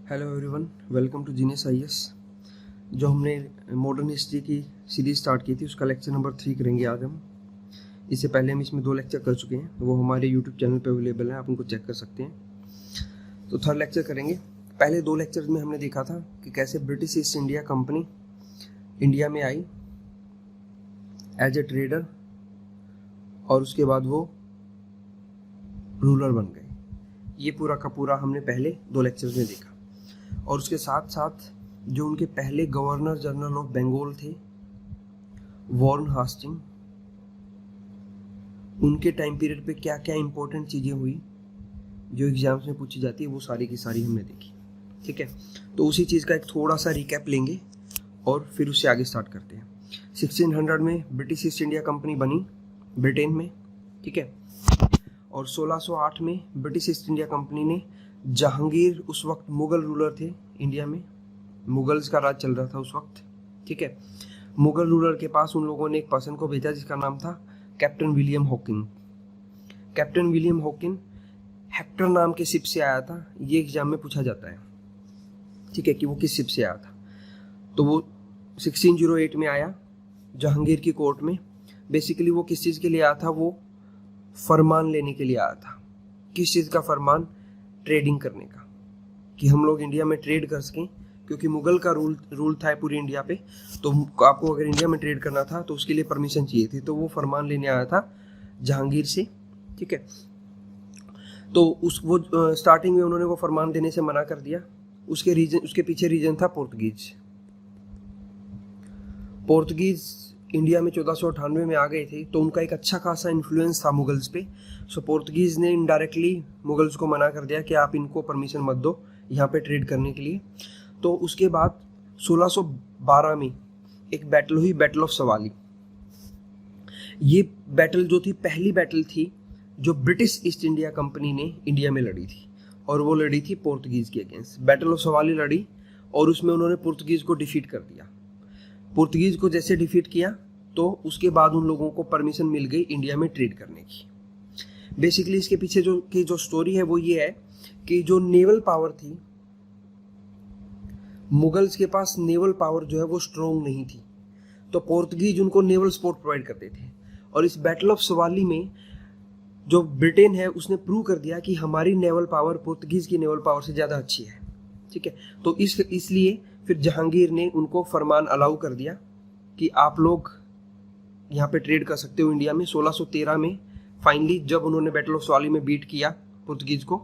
Hello everyone, welcome to genius IAS. जो हमने modern history की सीरीज स्टार्ट की थी उसका लेक्चर नंबर 3 करेंगे आज हम। इससे पहले हम इसमें 2 लेक्चर कर चुके हैं, वो हमारे यूट्यूब चैनल पे अवेलेबल है, आप उनको चेक कर सकते हैं। तो थर्ड लेक्चर करेंगे। पहले 2 लेक्चर में हमने देखा था कि कैसे British East India company India में आई एज ए ट्रेडर और उसके बाद वो रूलर बन गए। ये पूरा का पूरा हमने पहले 2 लेक्चर्स में देखा। और उसके साथ साथ जो उनके पहले गवर्नर जनरल ऑफ बंगाल थे वॉरेन हास्टिंग, उनके टाइम पीरियड पे क्या क्या इंपॉर्टेंट चीज़ें हुई जो एग्जाम्स में पूछी जाती है, वो सारी की सारी हमने देखी। ठीक है, तो उसी चीज़ का एक थोड़ा सा रिकैप लेंगे और फिर उससे आगे स्टार्ट करते हैं। 1600 में ब्रिटिश ईस्ट इंडिया कंपनी बनी ब्रिटेन में। ठीक है, और 1608 में ब्रिटिश ईस्ट इंडिया कंपनी ने जहांगीर, उस वक्त मुगल रूलर थे इंडिया में, मुगल्स का राज चल रहा था उस वक्त। ठीक है, मुगल रूलर के पास उन लोगों ने एक पर्सन को भेजा जिसका नाम था captain William Hawking. Captain William Hawking Hector नाम के शिप से आया था। ये एग्जाम में पूछा जाता है, ठीक है, कि वो किस शिप से आया था। तो वो 1608 में आया जहांगीर की कोर्ट में। बेसिकली वो किस चीज़ के लिए आया था? वो फरमान लेने के लिए आया था। किस चीज़ का फरमान? ट्रेडिंग करने का, कि हम लोग इंडिया में ट्रेड कर सकें, क्योंकि मुगल का रूल था पूरी इंडिया पे। तो आपको अगर इंडिया में ट्रेड करना था तो उसके लिए परमिशन चाहिए थी। तो वो फरमान लेने आया था जहांगीर से। ठीक है, तो वो स्टार्टिंग में उन्होंने वो फरमान देने से मना कर दिया। उसके पीछे रीजन था पोर्तुगीज इंडिया में 1498 में आ गए थे, तो उनका एक अच्छा खासा इन्फ्लुएंस था मुगल्स पे। सो पोर्तुगीज ने इनडायरेक्टली मुगल्स को मना कर दिया कि आप इनको परमिशन मत दो यहाँ पे ट्रेड करने के लिए। तो उसके बाद 1612 में एक बैटल हुई, बैटल ऑफ सवाली। ये बैटल जो थी, पहली बैटल थी जो ब्रिटिश ईस्ट इंडिया कंपनी ने इंडिया में लड़ी थी, और वो लड़ी थी पोर्तुगीज के अगेंस्ट। बैटल ऑफ सवाली लड़ी और उसमें उन्होंने पोर्तुगीज को डिफीट कर दिया। पोर्तुगीज को जैसे डिफीट किया तो उसके बाद उन लोगों को परमिशन मिल गई इंडिया में ट्रेड करने की। बेसिकली इसके पीछे जो स्टोरी है वो ये है कि जो नेवल पावर थी, मुगल्स के पास नेवल पावर जो है वो स्ट्रोंग नहीं थी, तो पोर्तुगीज उनको नेवल सपोर्ट प्रोवाइड करते थे। और इस बैटल ऑफ सवाली में जो ब्रिटेन है उसने प्रूव कर दिया कि हमारी नेवल पावर पोर्तुगीज की नेवल पावर से ज़्यादा अच्छी है। ठीक है, तो इसलिए फिर जहांगीर ने उनको फरमान अलाउ कर दिया कि आप लोग यहाँ पे ट्रेड कर सकते हो इंडिया में। 1613 में फाइनली जब उन्होंने बैटल ऑफ सवाली में बीट किया पोर्तुगीज को,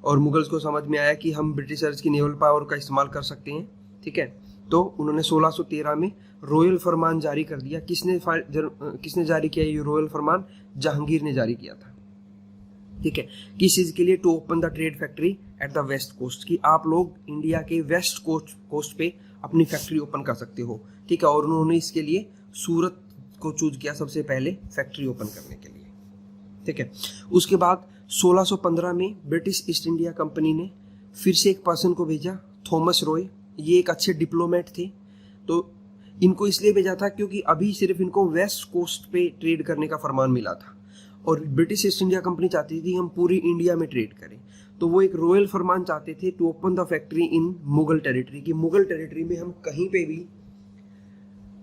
और मुगल्स को समझ में आया कि हम ब्रिटिशर्स की नेवल पावर का इस्तेमाल कर सकते हैं। ठीक है, तो उन्होंने 1613 में रॉयल फरमान जारी कर दिया। किसने जारी किया ये रॉयल फरमान? जहांगीर ने जारी किया था। ठीक है, किस चीज़ के लिए? To open the trade factory at the west coast, कि आप लोग इंडिया के वेस्ट कोस्ट पे अपनी फैक्ट्री ओपन कर सकते हो। ठीक है, और उन्होंने इसके लिए सूरत को चूज किया सबसे पहले फैक्ट्री ओपन करने के लिए। ठीक है, उसके बाद 1615 में ब्रिटिश ईस्ट इंडिया कंपनी ने फिर से एक पर्सन को भेजा, थॉमस रॉय। ये एक अच्छे डिप्लोमेट थे, तो इनको इसलिए भेजा था क्योंकि अभी सिर्फ इनको वेस्ट कोस्ट पे ट्रेड करने का फरमान मिला था, और ब्रिटिश ईस्ट इंडिया कंपनी चाहती थी हम पूरी इंडिया में ट्रेड करें। तो वो एक रॉयल फरमान चाहते थे to open the factory in Mughal territory, कि मुगल टेरिटरी में हम कहीं पे भी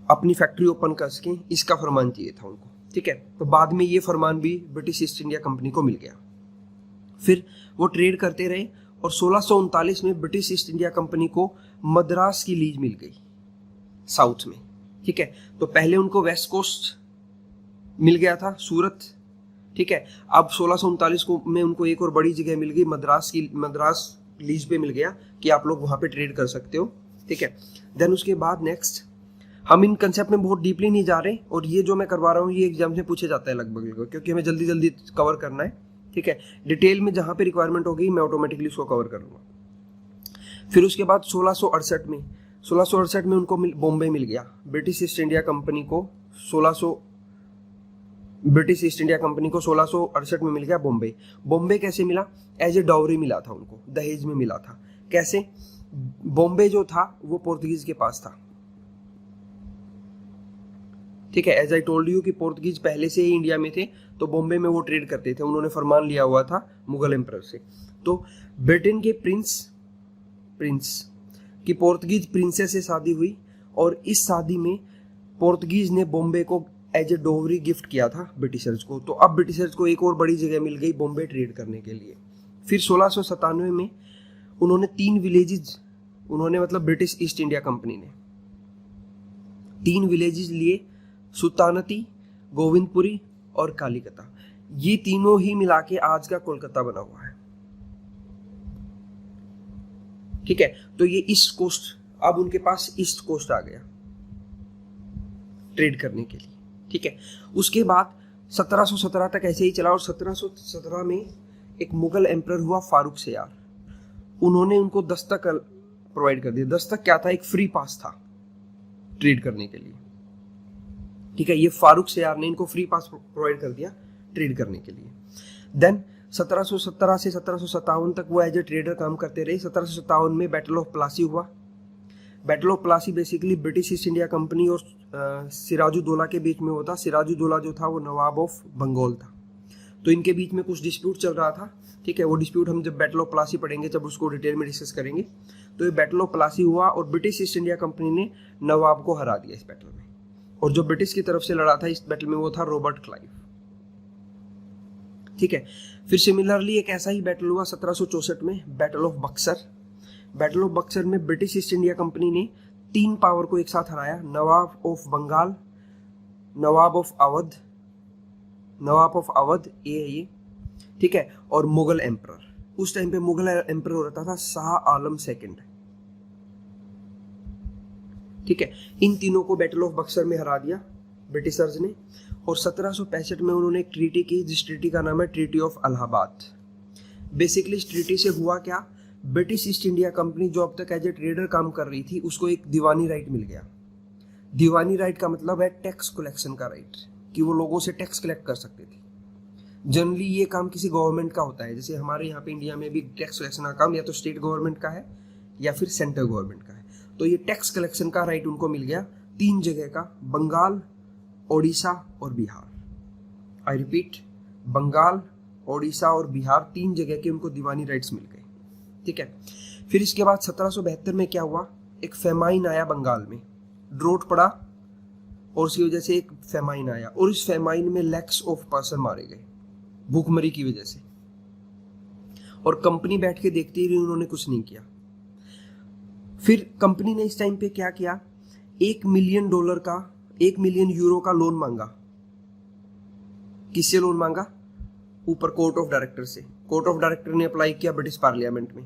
अपनी फैक्ट्री ओपन कर सकें, इसका फरमान चाहिए था उनको। ठीक है, तो बाद में ये फरमान भी ब्रिटिश ईस्ट इंडिया कंपनी को मिल गया। फिर वो ट्रेड करते रहे, और 1639 में ब्रिटिश ईस्ट इंडिया कंपनी को मद्रास की लीज मिल गई साउथ में। ठीक है, तो पहले उनको वेस्ट कोस्ट मिल गया था, सूरत। ठीक है, अब 1639 में उनको एक और बड़ी जगह मिल गई, मद्रास लीज पे मिल गया कि आप लोग वहां पे ट्रेड कर सकते हो। ठीक है, देन उसके बाद नेक्स्ट, हम इन कंसेप्ट में बहुत डीपली नहीं जा रहे, और ये जो मैं करवा रहा हूँ ये एग्जाम से पूछे जाता है लगभग, क्योंकि हमें जल्दी जल्दी कवर करना है। ठीक है, डिटेल में जहाँ पे रिक्वायरमेंट होगी मैं ऑटोमेटिकली उसको कवर कर लूँगा। फिर उसके बाद 1668 में उनको बॉम्बे मिल गया। ब्रिटिश ईस्ट इंडिया कंपनी को 1668 में मिल गया बॉम्बे। बॉम्बे कैसे मिला? एज ए डाउरी मिला था उनको, दहेज में मिला था। कैसे? बॉम्बे जो था वो पोर्तुगीज के पास था। ठीक है, एज आई टोल्ड यू कि पोर्तुगीज पहले से ही इंडिया में थे, तो बॉम्बे में वो ट्रेड करते थे। उन्होंने फरमान लिया हुआ था मुगल एम्परर से। तो ब्रिटेन के प्रिंस प्रिंस की पोर्तुगीज प्रिंसेस से शादी हुई और इस शादी में पोर्तुगीज ने बॉम्बे को एज ए डोवरी गिफ्ट किया था ब्रिटिशर्स को। तो अब ब्रिटिशर्स को एक और बड़ी जगह मिल गई बॉम्बे ट्रेड करने के लिए। फिर 1697 में उन्होंने 3 विलेजेस, उन्होंने मतलब ब्रिटिश ईस्ट इंडिया कंपनी ने 3 विलेजेस लिए, सुल्तानती, गोविंदपुरी और कालीकता। ये तीनों ही मिला के आज का कोलकाता बना हुआ है। ठीक है, तो ये ईस्ट कोस्ट, अब उनके पास ईस्ट कोस्ट आ गया ट्रेड करने के लिए। ठीक है, उसके बाद 1717 तक ऐसे ही चला और 1717 में एक मुगल एम्परर हुआ फारूक सियार। उन्होंने उनको दस्तक प्रोवाइड कर दिया। दस्तक क्या था? एक फ्री पास था ट्रेड करने के लिए। ठीक है, ये फारूक सियार ने इनको फ्री पास प्रोवाइड कर दिया ट्रेड करने के लिए। देन 1717 से 1757 तक वो एज ए ट्रेडर काम करते रहे। 1757 में बैटल ऑफ प्लासी हुआ। Battle of Plassey basically British East India company और सिराजुद्दौला के बीच में होता। सिराजुद्दौला जो था वो नवाब ऑफ बंगाल था, तो इनके बीच में कुछ डिस्प्यूट चल रहा था। ठीक है, वो डिस्प्यूट हम जब बैटल ऑफ प्लासी पढ़ेंगे जब उसको डिटेल में डिस्कस करेंगे। तो ये बैटल ऑफ प्लासी हुआ और ब्रिटिश ईस्ट इंडिया कंपनी ने नवाब को हरा दिया इस बैटल में। और जो ब्रिटिश की तरफ से लड़ा था इस बैटल में वो था रॉबर्ट क्लाइव। ठीक है, फिर सिमिलरली एक ऐसा ही बैटल हुआ 1764 में, battle of Buxar. Battle of Buxar में ब्रिटिश ईस्ट इंडिया कंपनी ने 3 पावर को एक साथ हराया, nawab of Bengal, nawab of Awadh ये, ठीक है, और मुगल एम्परर। उस टाइम पे मुगल एम्परर हो रहा था शाह आलम सेकंड। ठीक है, इन तीनों को बैटल ऑफ बक्सर में हरा दिया ब्रिटिशर्स ने। और 1765 में उन्होंने एक ट्रीटी की, जिस ट्रीटी का नाम है ट्रीटी ऑफ इलाहाबाद। बेसिकली इस ट्रीटी से हुआ क्या, ब्रिटिश ईस्ट इंडिया कंपनी जो अब तक एज ए ट्रेडर काम कर रही थी उसको एक दीवानी राइट मिल गया। दीवानी राइट का मतलब है टैक्स कलेक्शन का राइट, कि वो लोगों से टैक्स कलेक्ट कर सकते थे। जनरली ये काम किसी गवर्नमेंट का होता है, जैसे हमारे यहाँ पे इंडिया में भी टैक्स कलेक्शन का काम या तो स्टेट गवर्नमेंट का है या फिर सेंट्रल गवर्नमेंट का है। तो ये टैक्स कलेक्शन का राइट उनको मिल गया 3 जगह का, बंगाल, ओडिशा और बिहार। आई रिपीट, बंगाल, ओडिशा और बिहार 3 जगह के उनको दीवानी राइट्स मिल गए। ठीक है, फिर इसके बाद 1772 में क्या हुआ, एक फेमाइन आया बंगाल में, ड्रोट पड़ा और उसकी वजह से एक फेमाइन आया और इस फेमाइन में लैक्स ऑफ पर्सन मारे गए भूखमरी की वजह से। और कंपनी बैठ के देखती रही, उन्होंने कुछ नहीं किया। फिर कंपनी ने इस टाइम पे क्या किया, $1 मिलियन यूरो का लोन मांगा। किससे लोन मांगा? ऊपर कोर्ट ऑफ डायरेक्टर से। कोर्ट ऑफ डायरेक्टर ने अप्लाई किया ब्रिटिश पार्लियामेंट में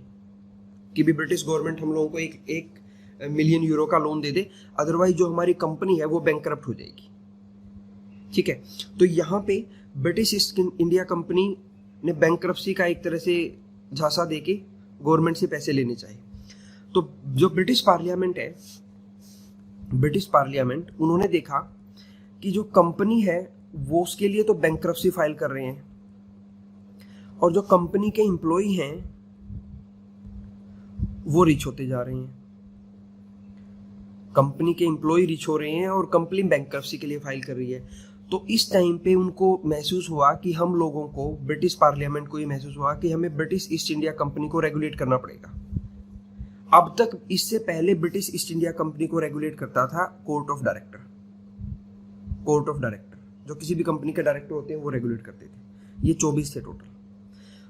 कि भी ब्रिटिश गवर्नमेंट हम लोगों को एक मिलियन यूरो का लोन दे दे, अदरवाइज जो हमारी कंपनी है वो बैंकरप्ट हो जाएगी। ठीक है, तो यहाँ पे ब्रिटिश ईस्ट इंडिया कंपनी ने बैंकरप्सी का एक तरह से झांसा देके गवर्नमेंट से पैसे लेने चाहिए। तो जो ब्रिटिश पार्लियामेंट उन्होंने देखा कि जो कंपनी है वो उसके लिए तो बैंकरप्सी फाइल कर रहे हैं और जो कंपनी के एम्प्लॉय हैं वो रिच होते जा रहे हैं। कंपनी के एम्प्लॉय रिच हो रहे हैं और कंपनी बैंकरप्सी के लिए फाइल कर रही है। तो इस टाइम पे उनको महसूस हुआ कि हम लोगों को, ब्रिटिश पार्लियामेंट को ये महसूस हुआ कि हमें ब्रिटिश ईस्ट इंडिया कंपनी को रेगुलेट करना पड़ेगा। अब तक इससे पहले ब्रिटिश ईस्ट इंडिया कंपनी को रेगुलेट करता था कोर्ट ऑफ डायरेक्टर, जो किसी भी कंपनी के डायरेक्टर होते हैं वो रेगुलेट करते थे। ये 24 थे टोटल।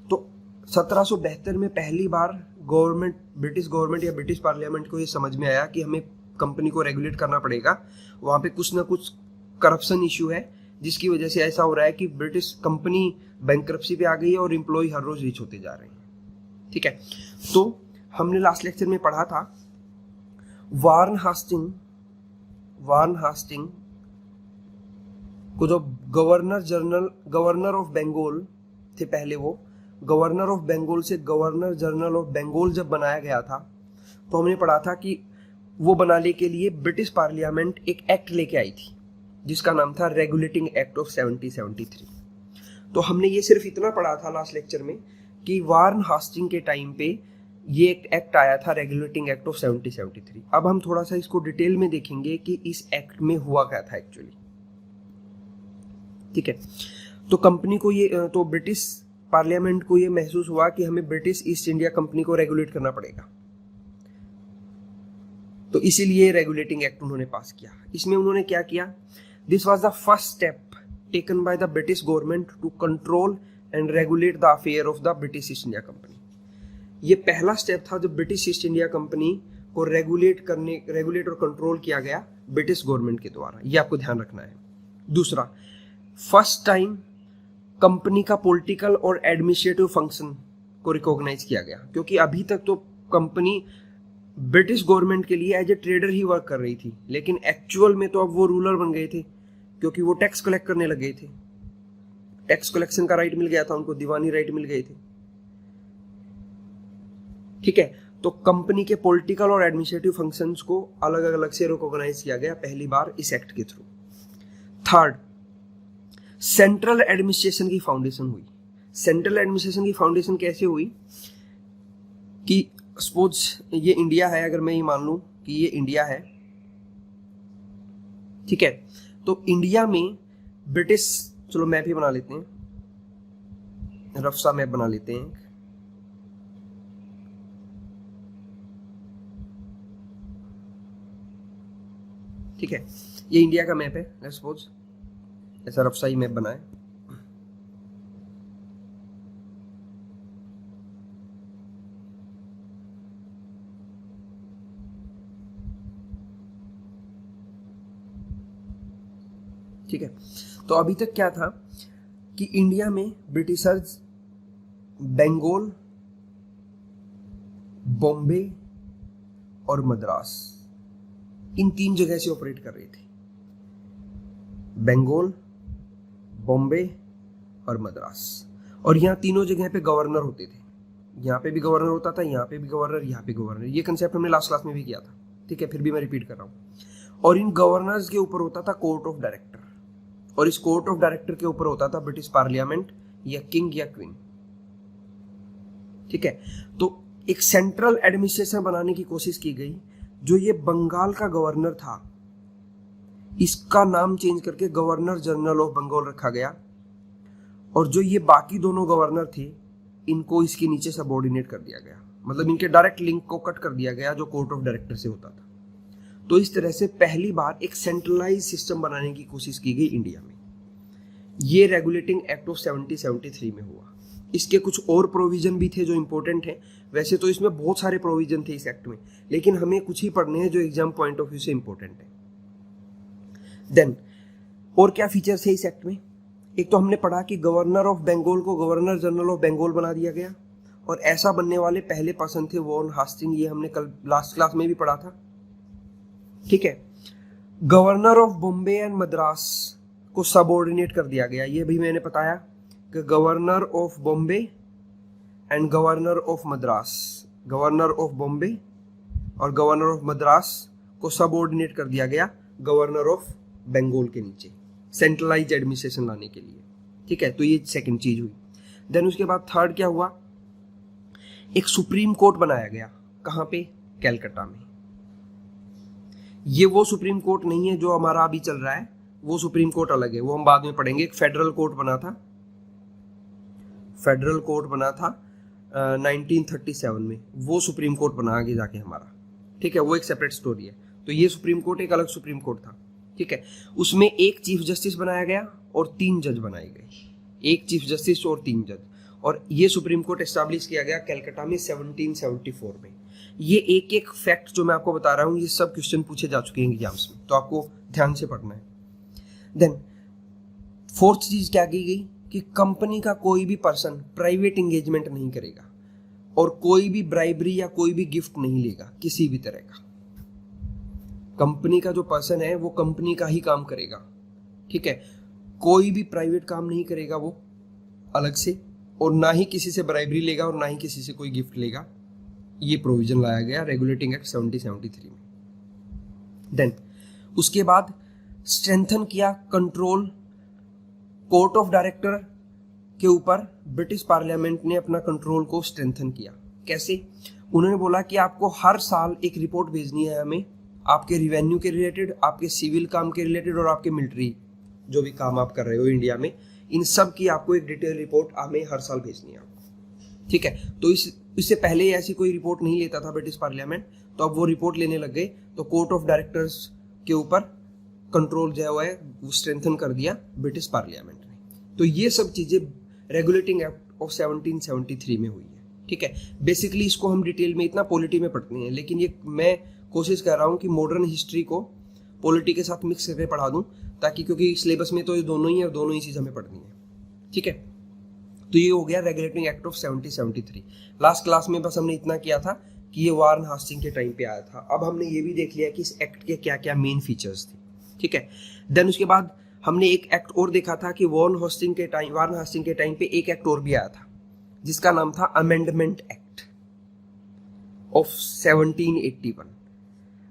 तो 1772 में पहली बार ब्रिटिश गवर्नमेंट या ब्रिटिश पार्लियामेंट को ये समझ में आया कि हमें कंपनी को रेगुलेट करना पड़ेगा। वहां पे कुछ ना कुछ करप्शन इश्यू है जिसकी वजह से ऐसा हो रहा है कि ब्रिटिश कंपनी बैंकरप्सी पे आ गई है और एम्प्लॉय हर रोज रिच होते जा रहे हैं। ठीक है, तो हमने लास्ट लेक्चर में पढ़ा था वार्न हास्टिंग को जो गवर्नर ऑफ बंगाल थे पहले, वो गवर्नर ऑफ बंगाल से गवर्नर जनरल ऑफ बंगाल जब बनाया गया था तो हमने पढ़ा था कि वो बनाने के लिए ब्रिटिश पार्लियामेंट एक एक्ट लेके आई थी जिसका नाम था रेगुलेटिंग एक्ट ऑफ 1773। तो हमने ये सिर्फ इतना पढ़ा था लास्ट लेक्चर में कि वार्न हास्टिंग के टाइम पे ये एक एक्ट आया था रेगुलेटिंग एक्ट ऑफ 1773। अब हम थोड़ा सा इसको डिटेल में देखेंगे कि इस एक्ट में हुआ क्या था एक्चुअली। ठीक है, तो कंपनी को तो ब्रिटिश पार्लियामेंट को ये महसूस हुआ कि हमें ब्रिटिश ईस्ट इंडिया कंपनी को रेगुलेट करना पड़ेगा। तो इसीलिए रेगुलेटिंग एक्ट उन्होंने पास किया। इसमें उन्होंने क्या किया, this was the first step taken by the British government to control and regulate the affair of the British East India company. ये पहला स्टेप था जो ब्रिटिश ईस्ट इंडिया कंपनी को रेगुलेट और कंट्रोल किया गया ब्रिटिश गवर्नमेंट के द्वारा, ये आपको ध्यान रखना है। दूसरा, फर्स्ट टाइम कंपनी का पॉलिटिकल और एडमिनिस्ट्रेटिव फंक्शन को रिकॉग्नाइज किया गया, क्योंकि अभी तक तो कंपनी ब्रिटिश गवर्नमेंट के लिए एज ए ट्रेडर ही वर्क कर रही थी, लेकिन एक्चुअल में तो अब वो रूलर बन गए थे, क्योंकि वो टैक्स कलेक्ट करने लग गए थे। टैक्स कलेक्शन का राइट मिल गया था उनको, दीवानी राइट मिल गए थे। ठीक है, तो कंपनी के पॉलिटिकल और एडमिनिस्ट्रेटिव फंक्शंस को अलग अलग से रिकॉग्नाइज किया गया पहली बार इस एक्ट के थ्रू। थर्ड, सेंट्रल एडमिनिस्ट्रेशन की फाउंडेशन हुई। सेंट्रल एडमिनिस्ट्रेशन की फाउंडेशन कैसे हुई कि सपोज ये इंडिया है, अगर मैं ये मान लूं कि ये इंडिया है, ठीक है, तो इंडिया में ब्रिटिश, चलो मैप ही बना लेते हैं, रफ सा मैप बना लेते हैं। ठीक है, ये इंडिया का मैप है, लेट्स सपोज ऐसा रफ सा ही मैप बनाए। ठीक है, तो अभी तक क्या था कि इंडिया में ब्रिटिशर्स बंगाल, बॉम्बे और मद्रास, इन 3 जगह से ऑपरेट कर रहे थे। बंगाल, बॉम्बे और मद्रास, और यहाँ तीनों जगह पे गवर्नर होते थे। यहाँ पे भी गवर्नर होता था, यहाँ पे भी गवर्नर, यहाँ पे गवर्नर। ये कंसेप्ट हमने लास्ट क्लास में भी किया था, ठीक है, फिर भी मैं रिपीट कर रहा हूँ। और इन गवर्नर्स के ऊपर होता था कोर्ट ऑफ डायरेक्टर, और इस कोर्ट ऑफ डायरेक्टर के ऊपर होता था ब्रिटिश पार्लियामेंट या किंग या क्वीन। ठीक है, तो एक सेंट्रल एडमिनिस्ट्रेशन बनाने की कोशिश की गई। जो ये बंगाल का गवर्नर था, इसका नाम चेंज करके गवर्नर जनरल ऑफ बंगाल रखा गया, और जो ये बाकी दोनों गवर्नर थे, इनको इसके नीचे सबऑर्डिनेट कर दिया गया, मतलब इनके डायरेक्ट लिंक को कट कर दिया गया जो कोर्ट ऑफ डायरेक्टर से होता था। तो इस तरह से पहली बार एक सेंट्रलाइज सिस्टम बनाने की कोशिश की गई इंडिया में। ये रेगुलेटिंग एक्ट ऑफ 1773 में हुआ। इसके कुछ और प्रोविजन भी थे जो इंपॉर्टेंट हैं। वैसे तो इसमें बहुत सारे प्रोविजन थे इस एक्ट में, लेकिन हमें कुछ ही पढ़ने हैं जो एग्जाम पॉइंट ऑफ व्यू से इंपॉर्टेंट है। देन और क्या फीचर्स है इस एक्ट में? एक तो हमने पढ़ा कि गवर्नर ऑफ बंगाल को गवर्नर जनरल ऑफ बंगाल बना दिया गया, और ऐसा बनने वाले पहले पर्सन थे वॉरेन हास्टिंग। ये हमने कल लास्ट क्लास में भी पढ़ा था। ठीक है, governor of Bombay and Madras को सबऑर्डिनेट कर दिया गया। ये भी मैंने बताया कि governor of Bombay and governor of Madras, governor of Bombay और गवर्नर ऑफ मद्रास को सबऑर्डिनेट कर दिया गया गवर्नर ऑफ बंगाल के नीचे, सेंट्रलाइज एडमिनिस्ट्रेशन लाने के लिए। ठीक है, तो ये सेकंड चीज हुई। देन उसके बाद थर्ड क्या हुआ? एक सुप्रीम कोर्ट बनाया गया। कहाँ पे? कैलकाटा में। ये वो सुप्रीम कोर्ट नहीं है जो हमारा अभी चल रहा है, वो सुप्रीम कोर्ट अलग है, वो हम बाद में पढ़ेंगे। एक फेडरल कोर्ट बना था, फेडरल कोर्ट बना था 1937 में, वो सुप्रीम कोर्ट बना आगे जाके हमारा। ठीक है, वो एक सेपरेट स्टोरी है। तो ये सुप्रीम कोर्ट एक अलग सुप्रीम कोर्ट था। ठीक है, उसमें एक चीफ जस्टिस बनाया गया और 3 जज बनाए गए। एक चीफ जस्टिस और 3 जज। और ये सुप्रीम कोर्ट एस्टैब्लिश किया गया कलकत्ता में 1774 में। ये एक एक फैक्ट जो मैं आपको बता रहा हूँ, ये सब क्वेश्चन पूछे जा चुके हैं एग्जाम्स में, तो आपको ध्यान से पढ़ना है। देन फोर्थ चीज क्या की गई कि कंपनी का कोई भी पर्सन प्राइवेट एंगेजमेंट नहीं करेगा और कोई भी ब्राइबरी या कोई भी गिफ्ट नहीं लेगा किसी भी तरह का। कंपनी का जो पर्सन है वो कंपनी का ही काम करेगा। ठीक है, कोई भी प्राइवेट काम नहीं करेगा वो अलग से, और ना ही किसी से ब्राइबरी लेगा और ना ही किसी से कोई गिफ्ट लेगा। ये प्रोविजन लाया गया रेगुलेटिंग एक्ट 1773 में। देन उसके बाद स्ट्रेंथन किया कंट्रोल कोर्ट ऑफ डायरेक्टर के ऊपर। ब्रिटिश पार्लियामेंट ने अपना कंट्रोल को स्ट्रेंथन किया। कैसे? उन्होंने बोला कि आपको हर साल एक रिपोर्ट भेजनी है हमें, आपके रिवेन्यू के रिलेटेड, आपके सिविल काम के रिलेटेड और आपके मिलिट्री जो भी काम आप कर रहे हो इंडिया में, इन सब की आपको एक डिटेल रिपोर्ट हमें हर साल भेजनी है आपको। ठीक है, तो इस इससे पहले ऐसी कोई रिपोर्ट नहीं लेता था ब्रिटिश पार्लियामेंट, तो अब वो रिपोर्ट लेने लग गए, तो कोर्ट ऑफ डायरेक्टर्स के ऊपर कंट्रोल जो है वो स्ट्रेंथन कर दिया ब्रिटिश पार्लियामेंट ने। तो ये सब चीजें रेगुलेटिंग एक्ट ऑफ 1773 में हुई है। ठीक है, बेसिकली इसको हम डिटेल में इतना पॉलिटी में पढ़ते हैं, लेकिन ये मैं कोशिश कर रहा हूँ कि मॉडर्न हिस्ट्री को पॉलिटी के साथ मिक्स करके पढ़ा दूं, ताकि क्योंकि सिलेबस में तो ये दोनों ही है और दोनों ही चीज़ हमें पढ़नी है। ठीक है, तो ये हो गया regulating act of 1773। Last class में बस हमने इतना किया था कि ये वारन हास्टिंग के टाइम पे आया था। अब हमने ये भी देख लिया कि इस एक्ट के क्या क्या मेन फीचर्स थे। ठीक है, देन उसके बाद हमने एक एक्ट और देखा था कि वारन हास्टिंग के टाइम पे एक एक्ट और भी आया था जिसका नाम था amendment act of 1781।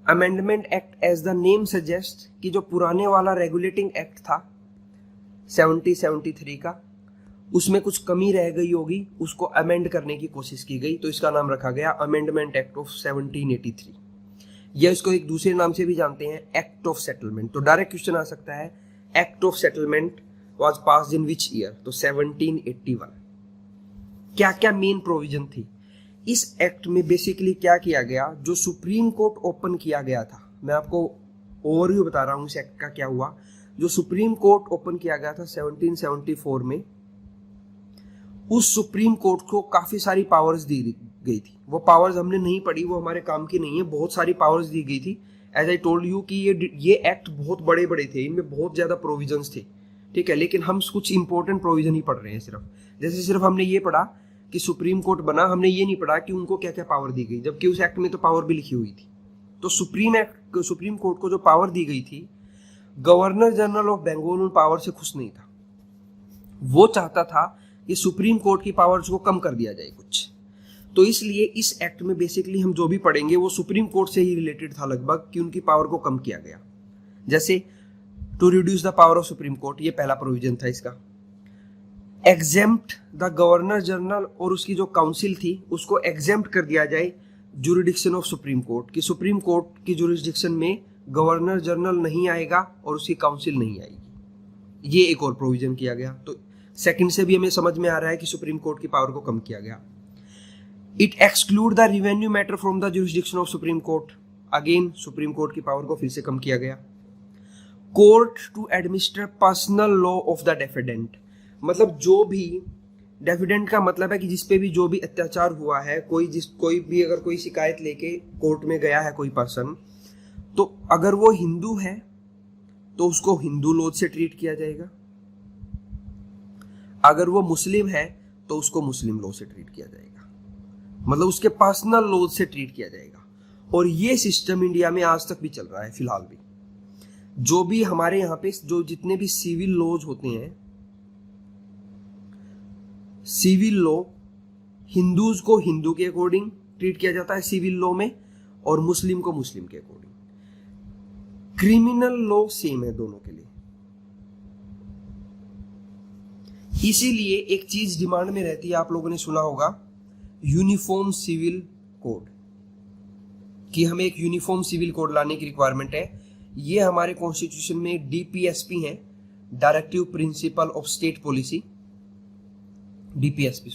Amendment act as the name suggest कि जो पुराने वाला रेगुलेटिंग एक्ट था 1773 का, उसमें कुछ कमी रह गई होगी, उसको अमेंड करने की कोशिश की गई, तो इसका नाम रखा गया अमेंडमेंट एक्ट ऑफ 1783। या इसको एक दूसरे नाम से भी जानते हैं, एक्ट ऑफ सेटलमेंट। तो डायरेक्ट क्वेश्चन आ सकता है, act of settlement was passed in which year? तो 1781। क्या क्या मेन प्रोविजन थी इस एक्ट में? बेसिकली क्या किया गया, जो सुप्रीम कोर्ट ओपन किया गया था, मैं आपको ओवरव्यू बता रहा हूं इस एक्ट का क्या हुआ। जो सुप्रीम कोर्ट ओपन किया गया था 1774 में, उस सुप्रीम कोर्ट को काफी सारी पावर्स दी गई थी। वो पावर्स हमने नहीं पढ़ी, वो हमारे काम की नहीं है, बहुत सारी पावर्स दी गई थी। एज आई टोल्ड यू कि ये एक्ट बहुत बड़े बड़े थे, इनमें बहुत ज्यादा प्रोविजंस थे। ठीक है, लेकिन हम कुछ इंपॉर्टेंट प्रोविजन ही पढ़ रहे हैं सिर्फ। जैसे सिर्फ हमने ये पढ़ा कि सुप्रीम कोर्ट बना, हमने ये नहीं पढ़ा कि उनको क्या क्या पावर दी गई, जबकि उस एक्ट में तो पावर भी लिखी हुई थी। तो सुप्रीम कोर्ट को जो पावर दी गई थी, गवर्नर जनरल ऑफ बंगाल उन पावर से खुश नहीं था। वो चाहता था कि सुप्रीम कोर्ट की पावर्स को कम कर दिया जाए कुछ। तो इसलिए इस एक्ट में बेसिकली हम जो भी पढ़ेंगे वो सुप्रीम कोर्ट से ही रिलेटेड था लगभग, कि उनकी पावर को कम किया गया। जैसे to reduce the power of supreme court, ये पहला प्रोविजन था इसका। एग्जेम्प्ट द गवर्नर जनरल, और उसकी जो काउंसिल थी उसको एग्जेम्प्ट कर दिया जाए जुरिडिक्शन ऑफ सुप्रीम कोर्ट, कि सुप्रीम कोर्ट की जुरिडिक्शन में गवर्नर जनरल नहीं आएगा और उसकी काउंसिल नहीं आएगी। ये एक और प्रोविजन किया गया। तो सेकंड से भी हमें समझ में आ रहा है कि सुप्रीम कोर्ट की पावर को कम किया गया। It exclude the revenue matter from the jurisdiction of supreme court, again supreme court की पावर को फिर से कम किया गया। Court to administer personal law of the defendant, मतलब जो भी डेफिडेंट का मतलब है कि जिसपे भी जो भी अत्याचार हुआ है, कोई भी अगर कोई शिकायत लेके कोर्ट में गया है कोई पर्सन, तो अगर वो हिंदू है तो उसको हिंदू लॉ से ट्रीट किया जाएगा, अगर वो मुस्लिम है तो उसको मुस्लिम लॉ से ट्रीट किया जाएगा, मतलब उसके पर्सनल लॉ से ट्रीट किया जाएगा। और ये सिस्टम इंडिया में आज तक भी चल रहा है फिलहाल भी। जो भी हमारे यहाँ पे जो जितने भी सिविल लॉज होते हैं, सिविल लॉ हिंदूज को हिंदू के अकॉर्डिंग ट्रीट किया जाता है सिविल लॉ में, और मुस्लिम को मुस्लिम के अकॉर्डिंग। क्रिमिनल लॉ सेम है दोनों के लिए। इसीलिए एक चीज डिमांड में रहती है, आप लोगों ने सुना होगा यूनिफॉर्म सिविल कोड, कि हमें एक यूनिफॉर्म सिविल कोड लाने की रिक्वायरमेंट है। ये हमारे कॉन्स्टिट्यूशन में डीपीएसपी है, directive principle of state policy, DPSP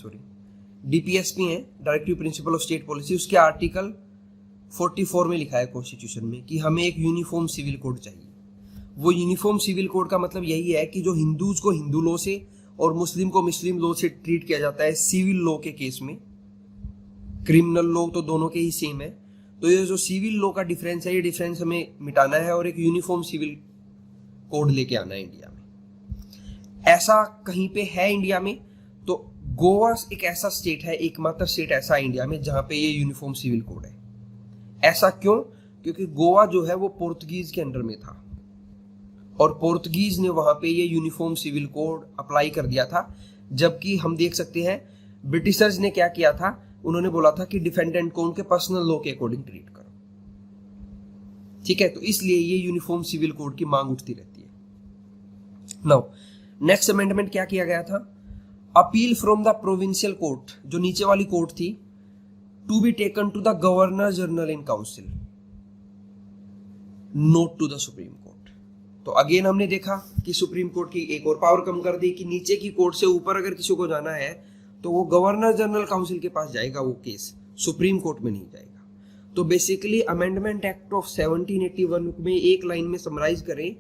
है directive principle of state policy. उसके आर्टिकल 44 में लिखा है कॉन्स्टिट्यूशन में कि हमें एक यूनिफॉर्म सिविल कोड चाहिए। वो यूनिफॉर्म सिविल कोड का मतलब यही है कि जो हिंदूज को हिंदू लॉ से और मुस्लिम को मुस्लिम लॉ से ट्रीट किया जाता है सिविल लॉ के केस में। क्रिमिनल लॉ तो दोनों के ही सेम है, तो ये जो सिविल लॉ का डिफरेंस है, ये डिफरेंस हमें मिटाना है और एक यूनिफॉर्म सिविल कोड लेके आना है इंडिया में। ऐसा कहीं पे है इंडिया में तो गोवा एक ऐसा स्टेट है, एकमात्र स्टेट ऐसा इंडिया में जहां पे ये यूनिफॉर्म सिविल कोड है। ऐसा क्यों? क्योंकि गोवा जो है वो पोर्तुगीज के अंडर में था और पोर्तुगीज ने वहां पे ये यूनिफॉर्म सिविल कोड अप्लाई कर दिया था। जबकि हम देख सकते हैं ब्रिटिशर्स ने क्या किया था, उन्होंने बोला था कि डिफेंडेंट को उनके पर्सनल लॉ के अकॉर्डिंग ट्रीट करो। ठीक है, तो इसलिए ये यूनिफॉर्म सिविल कोड की मांग उठती रहती है। नाउ नेक्स्ट अमेंडमेंट क्या किया गया था? Appeal from the provincial court, जो नीचे वाली कोर्ट थी, to be taken to the governor general in council, not to the supreme court. तो अगेन हमने देखा कि सुप्रीम कोर्ट की एक और पावर कम कर दी कि नीचे की कोर्ट से ऊपर अगर किसी को जाना है तो वो गवर्नर जनरल काउंसिल के पास जाएगा वो केस, सुप्रीम कोर्ट में नहीं जाएगा। तो बेसिकली अमेंडमेंट एक्ट ऑफ 1781 में एक लाइन में समराइज करें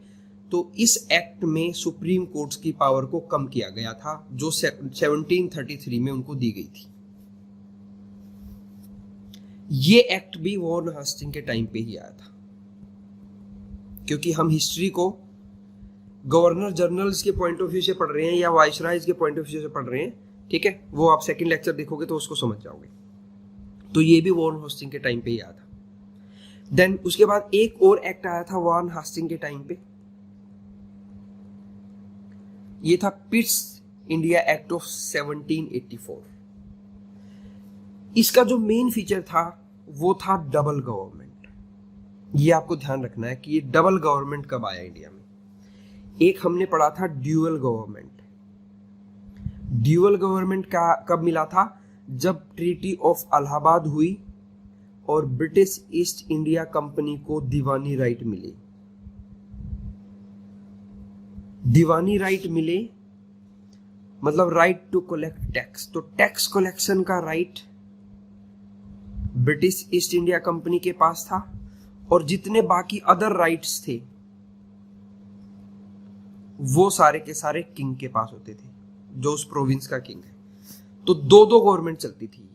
तो इस एक्ट में सुप्रीम कोर्ट्स की पावर को कम किया गया था जो 1733 में उनको दी गई थी। ये एक्ट भी वॉरेन हास्टिंग के टाइम पे ही आया था, क्योंकि हम हिस्ट्री को गवर्नर जनरल्स के पॉइंट ऑफ व्यू से पढ़ रहे हैं या वाइसरायज के पॉइंट ऑफ व्यू से पढ़ रहे हैं, ठीक है, वो आप सेकंड लेक्चर देखोगे तो उसको समझ जाओगे। तो ये भी वॉरेन हास्टिंग के टाइम पे ही आया था। देन उसके बाद एक और एक्ट आया था वॉरेन हास्टिंग के टाइम पे, ये था पिट्स इंडिया एक्ट ऑफ 1784। इसका जो मेन फीचर था वो था डबल गवर्नमेंट। ये आपको ध्यान रखना है कि ये डबल गवर्नमेंट कब आया इंडिया में। एक हमने पढ़ा था ड्यूअल गवर्नमेंट। ड्यूअल गवर्नमेंट का कब मिला था? जब ट्रीटी ऑफ इलाहाबाद हुई और ब्रिटिश ईस्ट इंडिया कंपनी को दीवानी राइट मिले। दीवानी राइट मिले मतलब राइट टू कलेक्ट टैक्स। तो टैक्स कलेक्शन का right British East India company के पास था और जितने बाकी अदर राइट्स थे वो सारे के सारे किंग के पास होते थे, जो उस प्रोविंस का किंग है। तो दो दो गवर्नमेंट चलती थी,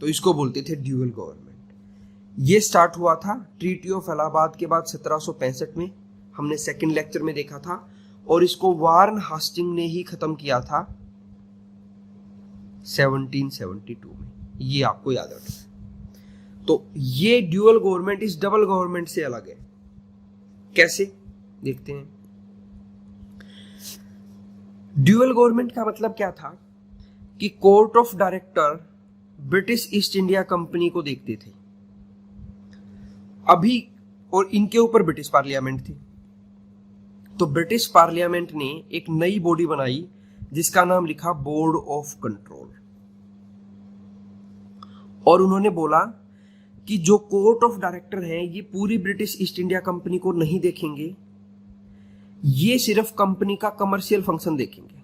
तो इसको बोलते थे ड्यूअल गवर्नमेंट। ये स्टार्ट हुआ था ट्रीटी ऑफ इलाहाबाद के बाद 1765 में, हमने सेकंड लेक्चर में देखा था, और इसको वॉरेन हास्टिंग ने ही खत्म किया था 1772 में। ये आपको याद रखना है। तो ये ड्यूअल गवर्नमेंट इस डबल गवर्नमेंट से अलग है। कैसे देखते हैं। ड्यूअल गवर्नमेंट का मतलब क्या था कि court of director British East India company को देखते थे अभी, और इनके ऊपर ब्रिटिश पार्लियामेंट थी। तो ब्रिटिश पार्लियामेंट ने एक नई बॉडी बनाई जिसका नाम लिखा बोर्ड ऑफ कंट्रोल, और उन्होंने बोला कि जो कोर्ट ऑफ डायरेक्टर हैं ये पूरी ब्रिटिश ईस्ट इंडिया कंपनी को नहीं देखेंगे, ये सिर्फ कंपनी का कमर्शियल फंक्शन देखेंगे।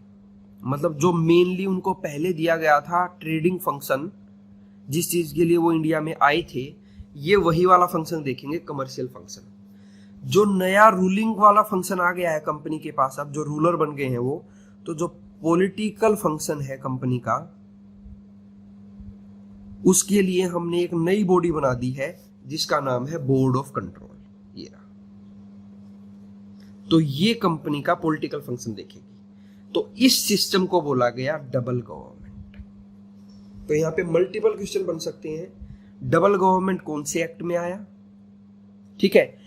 मतलब जो मेनली उनको पहले दिया गया था ट्रेडिंग फंक्शन, जिस चीज के लिए वो इंडिया में आए थे, ये वही वाला फंक्शन देखेंगे, कमर्शियल फंक्शन। जो नया रूलिंग वाला फंक्शन आ गया है कंपनी के पास, अब जो रूलर बन गए हैं वो, तो जो पॉलिटिकल फंक्शन है कंपनी का, उसके लिए हमने एक नई बॉडी बना दी है जिसका नाम है बोर्ड ऑफ कंट्रोल। ये रहा। तो ये कंपनी का पॉलिटिकल फंक्शन देखेगी। तो इस सिस्टम को बोला गया डबल गवर्नमेंट। तो यहां पे मल्टीपल क्वेश्चन बन सकते हैं। डबल गवर्नमेंट कौन से एक्ट में आया? ठीक है,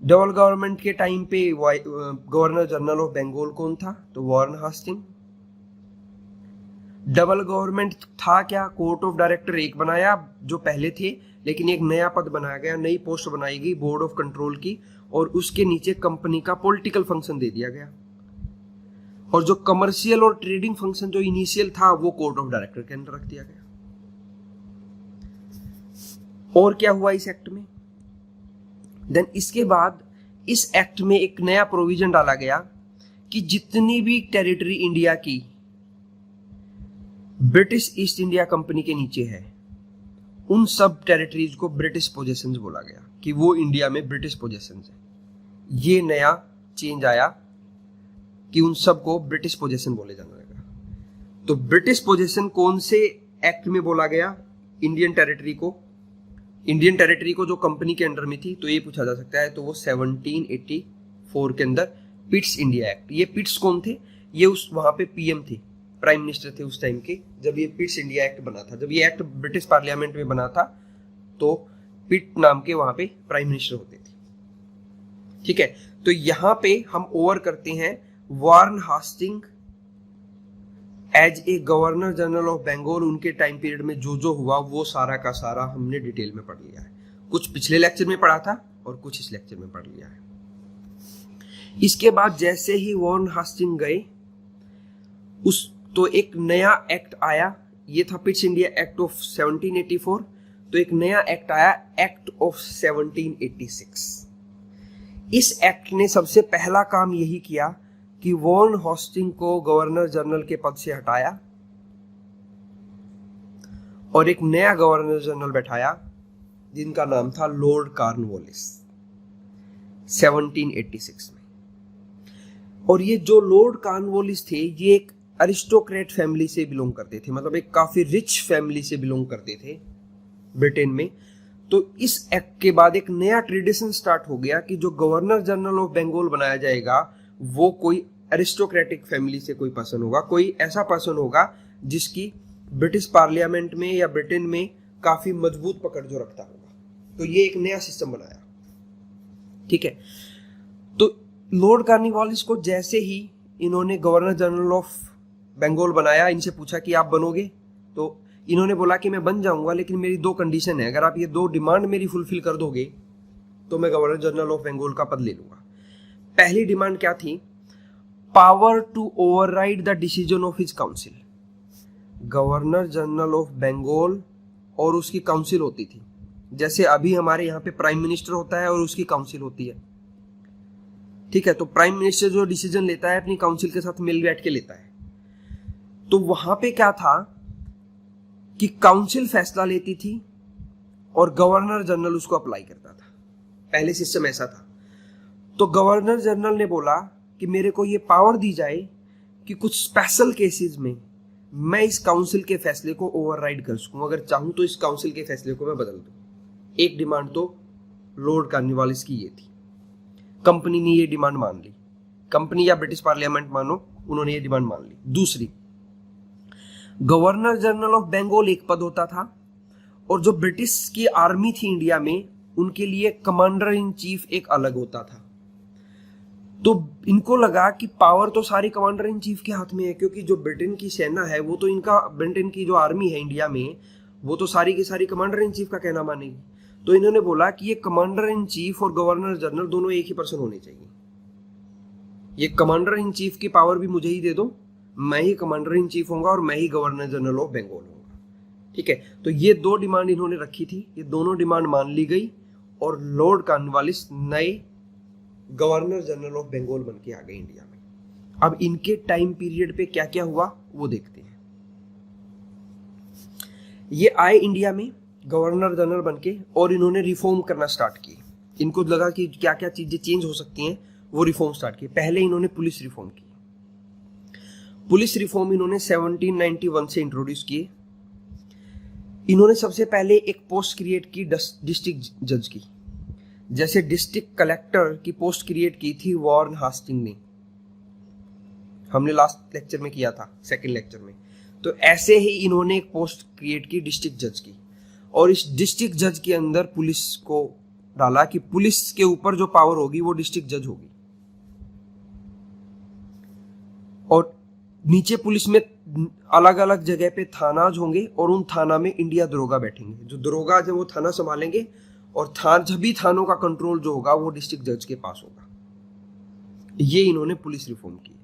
डबल गवर्नमेंट के टाइम पे गवर्नर जनरल ऑफ बंगाल कौन था? तो वॉरेन हास्टिंग। डबल गवर्नमेंट था क्या? कोर्ट ऑफ डायरेक्टर एक बनाया जो पहले थे, लेकिन एक नया पद बनाया गया, नई पोस्ट बनाई गई बोर्ड ऑफ कंट्रोल की, और उसके नीचे कंपनी का पॉलिटिकल फंक्शन दे दिया गया। और जो कमर्शियल और ट्रेडिंग फंक्शन जो इनिशियल था वो कोर्ट ऑफ डायरेक्टर के अंदर रख दिया गया। और क्या हुआ इस एक्ट में? देन इसके बाद इस एक्ट में एक नया प्रोविजन डाला गया कि जितनी भी टेरिटरी इंडिया की ब्रिटिश ईस्ट इंडिया कंपनी के नीचे है, उन सब टेरिटरीज को ब्रिटिश पोजेशंस बोला गया, कि वो इंडिया में ब्रिटिश पोजेशंस है। ये नया चेंज आया कि उन सब को ब्रिटिश पोजेशन बोले जाने लगा। तो ब्रिटिश पोजेशन कौन से एक्ट में बोला गया? इंडियन टेरिटरी को। इंडियन टेरिटरी को जो कंपनी के अंडर में थी, तो ये पूछा जा सकता है, तो वो 1784 के अंदर पिट्स इंडिया एक्ट। ये पिट्स कौन थे? ये उस वहां पे पीएम थे, प्राइम मिनिस्टर थे उस टाइम के, जब ये पिट्स इंडिया एक्ट बना था। जब ये एक्ट ब्रिटिश पार्लियामेंट में बना था तो पिट नाम के वहां पे प्राइम मिनिस्टर होते थे। ठीक है, तो यहां पे हम ओवर करते हैं Warren Hasting as a governor general of Bengal. उनके टाइम पीरियड में जो जो हुआ वो सारा का सारा हमने डिटेल में पढ़ लिया है। कुछ पिछले लेक्चर में पढ़ा था और कुछ इस लेक्चर में पढ़ लिया है। इसके बाद जैसे ही वॉरेन हास्टिंग गए, तो एक नया एक्ट आया। ये था पिट्स इंडिया एक्ट ऑफ 1784। तो एक नया एक्ट आया, एक्ट ऑफ 1786। इस एक्ट ने सबसे पहला काम यही किया कि वॉरेन हास्टिंग को गवर्नर जनरल के पद से हटाया और एक नया गवर्नर जनरल बैठाया जिनका नाम था लॉर्ड कॉर्नवालिस 1786 में। और ये जो लॉर्ड कॉर्नवालिस थे ये एक अरिस्टोक्रेट फैमिली से बिलोंग करते थे, मतलब एक काफी रिच फैमिली से बिलोंग करते थे ब्रिटेन में। तो इस एक्ट के बाद एक नया ट्रेडिशन स्टार्ट हो गया कि जो गवर्नर जनरल ऑफ बंगाल बनाया जाएगा वो कोई अरिस्टोक्रेटिक फैमिली से कोई पर्सन होगा, कोई ऐसा पर्सन होगा जिसकी ब्रिटिश पार्लियामेंट में या ब्रिटेन में काफी मजबूत पकड़ जो रखता होगा। तो ये एक नया सिस्टम बनाया, ठीक है। तो लॉर्ड कॉर्नवालिस को जैसे ही इन्होंने गवर्नर जनरल ऑफ बंगाल बनाया, इनसे पूछा कि आप बनोगे, तो इन्होंने बोला कि मैं बन जाऊंगा लेकिन मेरी 2 कंडीशन है, अगर आप ये 2 डिमांड मेरी फुलफिल कर दोगे तो मैं गवर्नर जनरल ऑफ बंगाल का पद ले लूंगा। पहली डिमांड क्या थी? Power to override the decision of his council. Governor general of Bengal और उसकी काउंसिल होती थी, जैसे अभी हमारे यहाँ पे प्राइम मिनिस्टर होता है और उसकी काउंसिल होती है, ठीक है। तो प्राइम मिनिस्टर जो डिसीजन लेता है अपनी काउंसिल के साथ मिल बैठ के लेता है। तो वहां पे क्या था कि काउंसिल फैसला लेती थी और गवर्नर जनरल उसको अप्लाई करता था। पहले सिस्टम ऐसा था। तो गवर्नर जनरल ने बोला कि मेरे को ये पावर दी जाए कि कुछ स्पेशल केसेस में मैं इस काउंसिल के फैसले को ओवरराइड कर सकूं, अगर चाहूं तो इस काउंसिल के फैसले को मैं बदल दूं। एक डिमांड तो लॉर्ड कॉर्नवालिस की ये थी। कंपनी ने ये डिमांड मान ली, कंपनी या ब्रिटिश पार्लियामेंट मानो, उन्होंने ये डिमांड मान ली। दूसरी, गवर्नर जनरल ऑफ बंगाल एक पद होता था और जो ब्रिटिश की आर्मी थी इंडिया में उनके लिए कमांडर इन चीफ एक अलग होता था। तो इनको लगा कि पावर तो सारी कमांडर इन चीफ के हाथ में है, क्योंकि जो ब्रिटेन की सेना है वो तो इनका, ब्रिटेन की जो आर्मी है इंडिया में वो तो सारी की सारी कमांडर इन चीफ का कहना मानेगी। तो इन्होंने बोला कि ये कमांडर इन चीफ और गवर्नर जनरल दोनों एक ही पर्सन होने चाहिए। ये कमांडर इन चीफ की पावर भी मुझे ही दे दो, मैं ही कमांडर इन चीफ होऊंगा और मैं ही गवर्नर जनरल ऑफ बंगाल होऊंगा, ठीक है। तो ये 2 डिमांड इन्होंने रखी थी, ये दोनों डिमांड मान ली गई और लॉर्ड कॉर्नवालिस नए गवर्नर जनरल ऑफ बंगाल बन के आ गए इंडिया में। अब इनके टाइम पीरियड पे क्या क्या हुआ वो देखते हैं। ये आए इंडिया में गवर्नर जनरल बन के और इन्होंने रिफॉर्म करना स्टार्ट किए। इनको लगा कि क्या क्या चीजें चेंज हो सकती हैं, वो रिफॉर्म स्टार्ट किए। पहले इन्होंने पुलिस रिफॉर्म की। पुलिस रिफॉर्म इन्होंने 1791 से इंट्रोड्यूस किए। इन्होंने सबसे पहले एक पोस्ट क्रिएट की डिस्ट्रिक्ट जज की, जैसे डिस्ट्रिक्ट कलेक्टर की पोस्ट क्रिएट की थी वॉरेन हास्टिंग ने, हमने लास्ट लेक्चर में किया था, सेकंड लेक्चर में। तो ऐसे ही इन्होंने एक पोस्ट क्रिएट की डिस्ट्रिक्ट जज की और इस डिस्ट्रिक्ट जज के अंदर पुलिस को डाला कि पुलिस के ऊपर जो पावर होगी वो डिस्ट्रिक्ट जज होगी। और नीचे पुलिस में अलग अलग जगह पे थानाज होंगे और उन थाना में इंडिया दरोगा बैठेंगे। जो दरोगा है वो थाना संभालेंगे और सभी थानों का कंट्रोल जो होगा वो डिस्ट्रिक्ट जज के पास होगा। ये इन्होंने पुलिस रिफॉर्म की।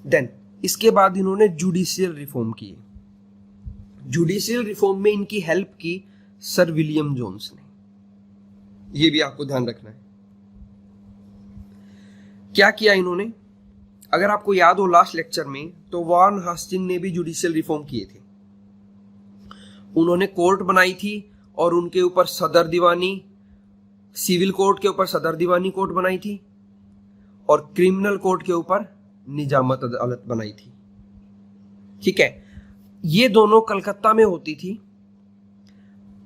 देन इसके बाद इन्होंने जुडिशियल रिफॉर्म की। जुडिशियल रिफॉर्म में इनकी हेल्प की सर विलियम जोन्स ने, ये भी आपको ध्यान रखना है। क्या किया इन्होंने, अगर आपको याद हो लास्ट लेक्चर में, तो वॉरेन हास्टिंग ने भी जुडिशियल रिफॉर्म किए थे। उन्होंने कोर्ट बनाई थी और उनके ऊपर सदर दीवानी, सिविल कोर्ट के ऊपर सदर दीवानी कोर्ट बनाई थी और क्रिमिनल कोर्ट के ऊपर निजामत अदालत बनाई थी, ठीक है। ये दोनों कलकत्ता में होती थी।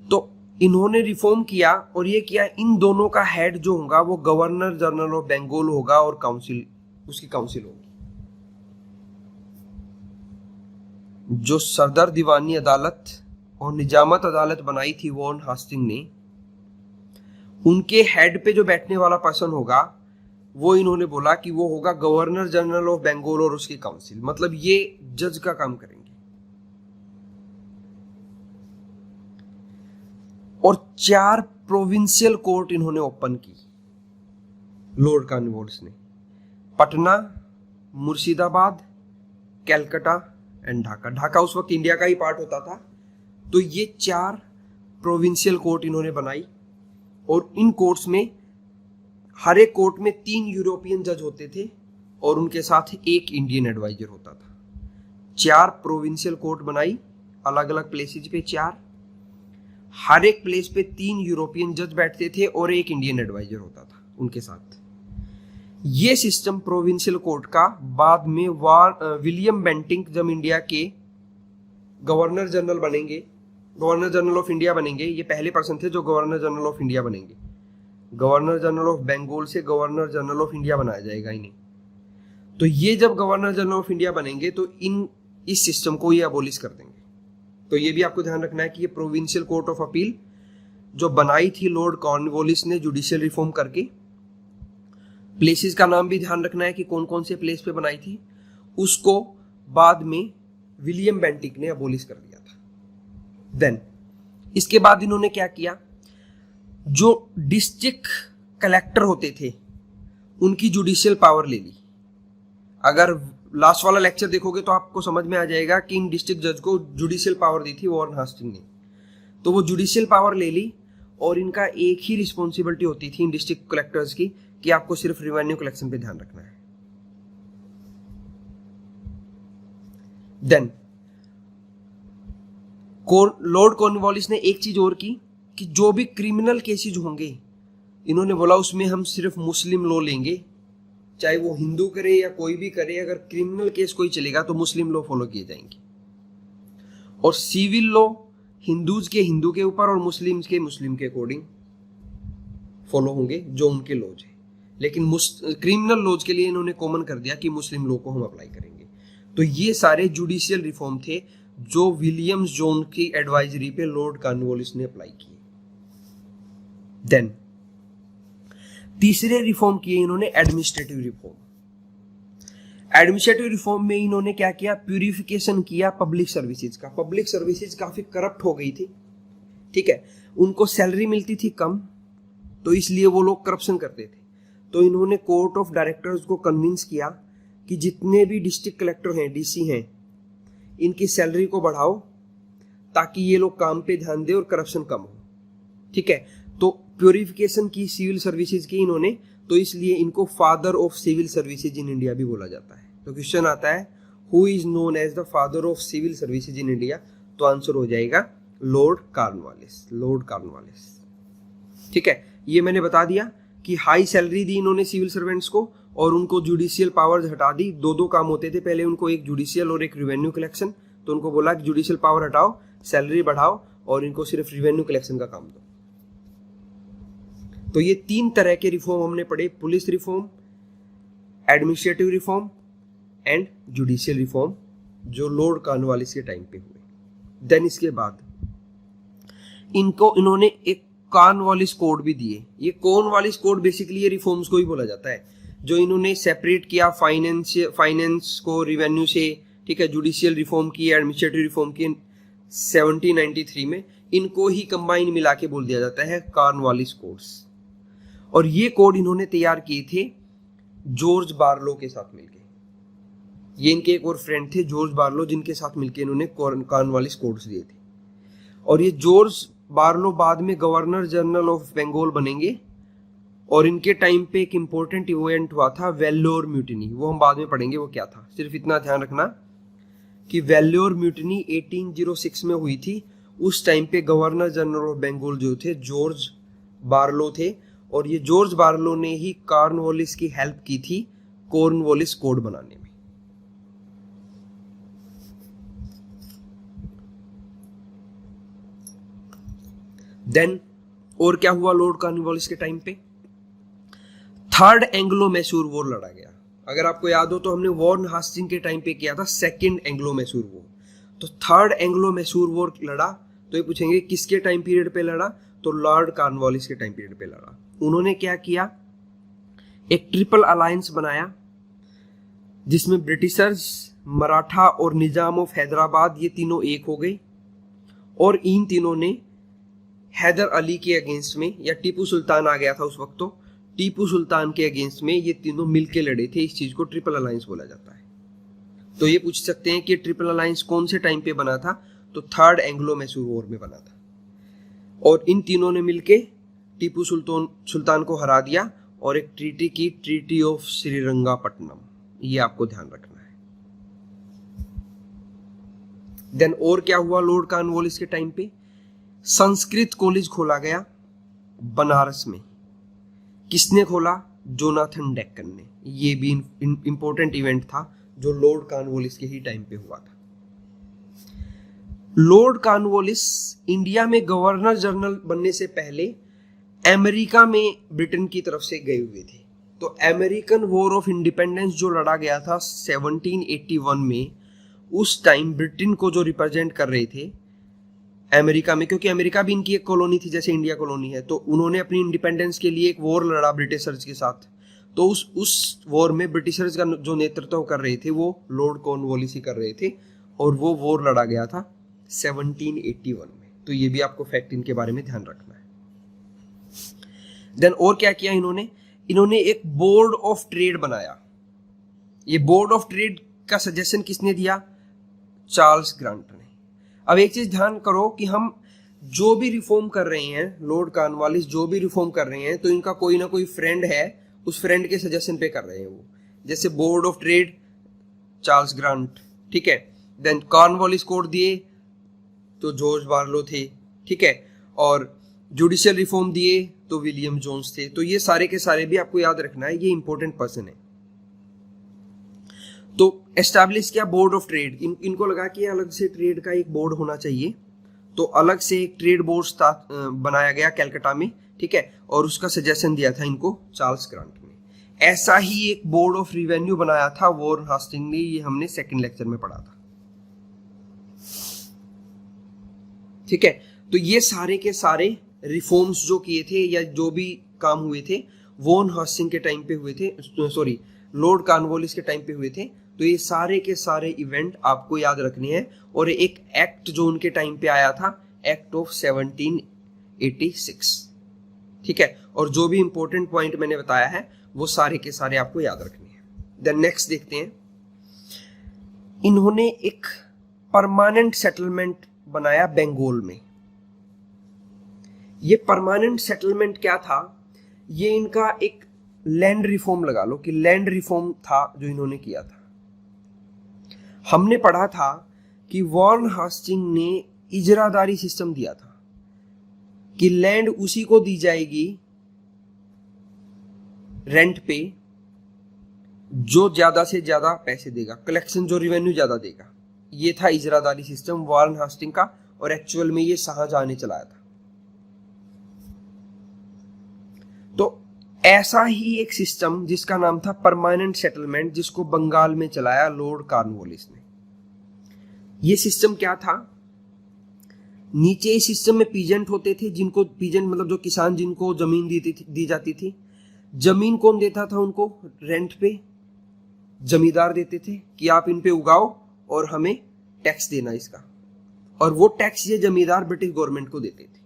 तो इन्होंने रिफॉर्म किया और ये किया, इन दोनों का हेड जो होगा वो गवर्नर जनरल ऑफ बंगाल होगा और काउंसिल, उसकी काउंसिल होगी। जो सदर दीवानी अदालत और निजामत अदालत बनाई थी वॉरेन हास्टिंग ने, उनके हेड पे जो बैठने वाला पर्सन होगा वो इन्होंने बोला कि वो होगा गवर्नर जनरल ऑफ बंगाल और उसकी काउंसिल, मतलब ये जज का काम करेंगे। और 4 प्रोविंशियल कोर्ट इन्होंने ओपन की लॉर्ड कॉर्नवालिस ने, पटना, मुर्शिदाबाद, कलकत्ता एंड ढाका। ढाका उस वक्त इंडिया का ही पार्ट होता था। तो ये 4 प्रोविंशियल कोर्ट इन्होंने बनाई और इन कोर्ट्स में, हर एक कोर्ट में 3 यूरोपियन जज होते थे और उनके साथ एक इंडियन एडवाइजर होता था। 4 प्रोविंशियल कोर्ट बनाई अलग अलग प्लेसेज पे 4, हर एक प्लेस पे 3 यूरोपियन जज बैठते थे और एक इंडियन एडवाइजर होता था उनके साथ। ये सिस्टम प्रोविंशियल कोर्ट का बाद में विलियम बेंटिंक जब इंडिया के गवर्नर जनरल बनेंगे, गवर्नर जनरल ऑफ इंडिया बनेंगे, ये पहले पर्सन थे जो गवर्नर जनरल ऑफ इंडिया बनेंगे। गवर्नर जनरल ऑफ बंगाल से गवर्नर जनरल ऑफ इंडिया बनाया जाएगा इन्हें। तो ये जब गवर्नर जनरल ऑफ इंडिया बनेंगे तो इस सिस्टम को ये अबोलिश कर देंगे। तो ये भी आपको ध्यान रखना है कि ये प्रोविंशियल कोर्ट ऑफ अपील जो बनाई थी लॉर्ड कॉर्नवालिस ने जुडिशियल रिफॉर्म करके, प्लेसेस का नाम भी ध्यान रखना है कि कौन कौन से प्लेस पे बनाई थी, उसको बाद में विलियम बेंटिक ने अबोलिश कर दिया था। देन इसके बाद इन्होंने क्या किया, जो डिस्ट्रिक्ट कलेक्टर होते थे उनकी जुडिशियल पावर ले ली। अगर लास्ट वाला लेक्चर देखोगे तो आपको समझ में आ जाएगा कि इन डिस्ट्रिक्ट जज को जुडिशियल पावर दी थी वॉरेन हास्टिंग ने। तो वो जुडिशियल पावर ले ली और इनका एक ही रिस्पॉन्सिबिलिटी होती थी इन डिस्ट्रिक्ट कलेक्टर्स की कि आपको सिर्फ रेवेन्यू कलेक्शन पे ध्यान रखना है। देन लॉर्ड कॉर्नवालिस ने एक चीज और की कि जो भी क्रिमिनल केसेज होंगे इन्होंने बोला उसमें हम सिर्फ मुस्लिम लॉ लेंगे, चाहे वो हिंदू करे या कोई भी करे, अगर क्रिमिनल केस कोई चलेगा तो मुस्लिम लॉ फॉलो किए जाएंगे। और सिविल लॉ हिंदूज के हिंदू के ऊपर और मुस्लिम्स के मुस्लिम के अकॉर्डिंग फॉलो होंगे जो उनके लॉज है। लेकिन क्रिमिनल लॉज के लिए इन्होंने कॉमन कर दिया कि मुस्लिम लॉ को हम अप्लाई करेंगे। तो ये सारे जुडिशियल रिफॉर्म थे जो विलियम्स जोन की एडवाइजरी पे लॉर्ड कॉर्नवालिस ने अप्लाई किए। देन तीसरे रिफॉर्म किए इन्होंने एडमिनिस्ट्रेटिव रिफॉर्म। एडमिनिस्ट्रेटिव रिफॉर्म में इन्होंने क्या किया, प्यूरिफिकेशन किया पब्लिक सर्विसेज का। पब्लिक सर्विसेज काफी करप्ट हो गई थी, ठीक है, उनको सैलरी मिलती थी कम, तो इसलिए वो लोग करप्शन करते थे। तो इन्होंने कोर्ट ऑफ डायरेक्टर्स को कन्विंस किया कि जितने भी डिस्ट्रिक्ट कलेक्टर हैं, डीसी हैं, इनकी सैलरी को बढ़ाओ ताकि ये लोग काम पे ध्यान दे और करप्शन कम हो, ठीक है। तो प्यूरिफिकेशन की सिविल सर्विसेज की इन्होंने, तो इसलिए इनको father of civil services in India भी बोला जाता है। तो क्वेश्चन आता है who is known as the father of civil services in India, तो आंसर हो जाएगा लॉर्ड कॉर्नवालिस, लॉर्ड कॉर्नवालिस, ठीक है। ये मैंने बता दिया कि हाई सैलरी दी इन्होंने सिविल सर्वेंट्स को और उनको जुडिशियल पावर्स हटा दी। दो काम होते थे पहले उनको, एक जुडिशियल और एक रिवेन्यू कलेक्शन। तो उनको बोला कि जुडिशियल पावर हटाओ, सैलरी बढ़ाओ और इनको सिर्फ रिवेन्यू कलेक्शन का काम दो। तो ये 3 तरह के रिफॉर्म हमने पढ़े, police reform, administrative reform and judicial reform, जो लॉर्ड कॉर्नवालिस के टाइम पे हुए। देन इसके बाद इन्होंने एक कॉर्नवालिस कोड भी दिए। ये कॉर्नवालिस कोड बेसिकली ये रिफॉर्म्स को ही बोला जाता है, जो इन्होंने सेपरेट किया फाइनेंस को रिवेन्यू से, ठीक है, जुडिशियल रिफॉर्म की, एडमिनिस्ट्रेटिव रिफॉर्म की 1793 में। इनको ही कंबाइन मिला के बोल दिया जाता है कॉर्नवालिस कोड्स। और ये कोड इन्होंने तैयार किए थे जॉर्ज बार्लो के साथ मिलके। ये इनके एक और फ्रेंड थे जॉर्ज बार्लो, जिनके साथ मिलके इन्होंने कॉर्नवालिस कोड्स दिए थे। और ये जॉर्ज बार्लो बाद में गवर्नर जनरल ऑफ बंगाल बनेंगे। और इनके टाइम पे एक इंपॉर्टेंट इवेंट हुआ था वेल्लोर म्यूटिनी, वो हम बाद में पढ़ेंगे वो क्या था। सिर्फ इतना ध्यान रखना कि वेल्लोर म्यूटिनी 1806 में हुई थी। उस टाइम पे गवर्नर जनरल ऑफ बंगाल जो थे जॉर्ज बार्लो थे, और ये जॉर्ज बार्लो ने ही कॉर्नवालिस की हेल्प की थी कॉर्नवालिस कोड बनाने में। देन और क्या हुआ लॉर्ड कॉर्नवालिस के टाइम पे, थर्ड एंग्लो मैसूर वॉर लड़ा गया। अगर आपको याद हो तो हमने वॉरेन हास्टिंग के टाइम पे किया था सेकंड एंग्लो मैसूर वॉर। तो थर्ड एंग्लो मैसूर वॉर लड़ा, तो ये पूछेंगे किसके टाइम पीरियड पे लड़ा, तो लॉर्ड कॉर्नवालिस के टाइम पीरियड पे लड़ा। उन्होंने क्या किया, एक ट्रिपल अलायंस बनाया जिसमें ब्रिटिशर्स, मराठा और निजाम ऑफ हैदराबाद, ये तीनों एक हो गए। और इन तीनों ने हैदर अली के अगेंस्ट में, या टीपू सुल्तान आ गया था उस वक्त, तो टीपू सुल्तान के अगेंस्ट में ये तीनों मिलके लड़े थे। इस चीज को ट्रिपल अलायंस बोला जाता है। तो ये पूछ सकते हैं कि ट्रिपल अलायंस कौन से टाइम पे बना था, तो थर्ड एंग्लो मैसूर वॉर में बना था। और इन तीनों ने मिलके टीपू सुल्तान को हरा दिया और एक ट्रीटी की, ट्रीटी ऑफ श्रीरंगापट्टनम। ये आपको ध्यान रखना है। देन और क्या हुआ लॉर्ड कॉर्नवालिस के टाइम पे, संस्कृत कॉलेज खोला गया बनारस में। किसने खोला? जोनाथन डेक्कन ने। ये भी इंपॉर्टेंट इवेंट था जो लॉर्ड कॉर्नवालिस के ही टाइम पे हुआ था। लॉर्ड कॉर्नवालिस इंडिया में गवर्नर जनरल बनने से पहले अमेरिका में ब्रिटेन की तरफ से गए हुए थे। तो अमेरिकन वॉर ऑफ इंडिपेंडेंस जो लड़ा गया था 1781 में, उस टाइम ब्रिटेन को जो रिप्रेजेंट कर रहे थे अमेरिका में, क्योंकि अमेरिका भी इनकी एक कॉलोनी थी जैसे इंडिया कॉलोनी है, तो उन्होंने अपनी इंडिपेंडेंस के लिए एक वॉर लड़ा ब्रिटिशर्स के साथ। तो उस वॉर में ब्रिटिशर्स का जो नेतृत्व कर रहे थे वो लॉर्ड कॉर्नवालिस ही कर रहे थे, और वो वॉर लड़ा गया था 1781 में। तो ये भी आपको फैक्ट इनके बारे में ध्यान रखना है। देन और क्या किया इन्होंने एक बोर्ड ऑफ ट्रेड बनाया। ये बोर्ड ऑफ ट्रेड का सजेशन किसने दिया? चार्ल्स ग्रांट ने। अब एक चीज ध्यान करो कि हम जो भी रिफॉर्म कर रहे हैं, लॉर्ड कॉर्नवालिस जो भी रिफॉर्म कर रहे हैं, तो इनका कोई ना कोई फ्रेंड है, उस फ्रेंड के सजेशन पे कर रहे हैं वो। जैसे board of trade Charles grant, ठीक है। देन कॉर्नवालिस कोड दिए तो जॉर्ज बार्लो थे, ठीक है। और जुडिशियल रिफॉर्म दिए तो विलियम जोन्स थे। तो ये सारे के सारे भी आपको याद रखना है, ये इंपॉर्टेंट पर्सन है। तो एस्टैब्लिश किया बोर्ड ऑफ ट्रेड। इनको लगा कि अलग से ट्रेड का एक बोर्ड होना चाहिए, तो अलग से एक ट्रेड बोर्ड बनाया गया कलकत्ता में, ठीक है। और उसका सजेशन दिया था इनको चार्ल्स ग्रांट ने। ऐसा ही एक बोर्ड ऑफ रिवेन्यू बनाया था वॉरेन हास्टिंग ने, ये हमने सेकंड लेक्चर में पढ़ा था, ठीक है। तो ये सारे के सारे रिफॉर्म्स जो किए थे या जो भी काम हुए थे वॉरेन हास्टिंग के टाइम पे हुए थे, सॉरी लॉर्ड कॉर्नवालिस के टाइम पे हुए थे। तो ये सारे के सारे इवेंट आपको याद रखने हैं। और एक एक्ट जो उनके टाइम पे आया था, एक्ट ऑफ 1786, ठीक है। और जो भी इंपॉर्टेंट पॉइंट मैंने बताया है वो सारे के सारे आपको याद रखने हैं। देन नेक्स्ट देखते हैं, इन्होंने एक परमानेंट सेटलमेंट बनाया बंगाल में। ये परमानेंट सेटलमेंट क्या था? ये इनका एक लैंड रिफॉर्म लगा लो कि लैंड रिफॉर्म था जो इन्होंने किया था। हमने पढ़ा था कि वॉरेन हास्टिंग ने इजरादारी सिस्टम दिया था कि लैंड उसी को दी जाएगी रेंट पे जो ज्यादा से ज्यादा पैसे देगा, कलेक्शन जो रेवेन्यू ज्यादा देगा। ये था इजरादारी सिस्टम वॉरेन हास्टिंग का, और एक्चुअल में ये शाहजहां ने चलाया था। तो ऐसा ही एक सिस्टम जिसका नाम था परमानेंट सेटलमेंट, जिसको बंगाल में चलाया लॉर्ड कॉर्नवालिस ने। ये सिस्टम क्या था? नीचे इस सिस्टम में पीजेंट होते थे, जिनको पीजेंट मतलब जो किसान जिनको जमीन दी जाती थी। जमीन कौन देता था उनको? रेंट पे जमींदार देते थे कि आप इन पे उगाओ और हमें टैक्स देना इसका, और वो टैक्स ये जमींदार ब्रिटिश गवर्नमेंट को देते थे।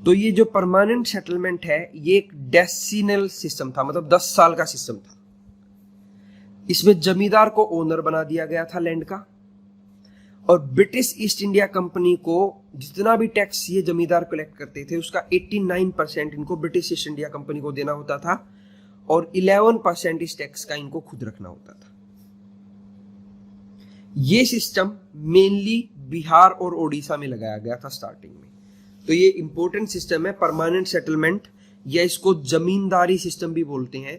तो ये जो परमानेंट सेटलमेंट है ये एक डेसिनल सिस्टम था, मतलब 10 साल का सिस्टम था। इसमें जमींदार को ओनर बना दिया गया था लैंड का, और ब्रिटिश ईस्ट इंडिया कंपनी को जितना भी टैक्स ये जमींदार कलेक्ट करते थे उसका 89% इनको ब्रिटिश ईस्ट इंडिया कंपनी को देना होता था, और 11% इस टैक्स का इनको खुद रखना होता था। ये सिस्टम मेनली बिहार और ओडिशा में लगाया गया था स्टार्टिंग में। तो ये इंपॉर्टेंट सिस्टम है परमानेंट सेटलमेंट, या इसको जमींदारी सिस्टम भी बोलते हैं।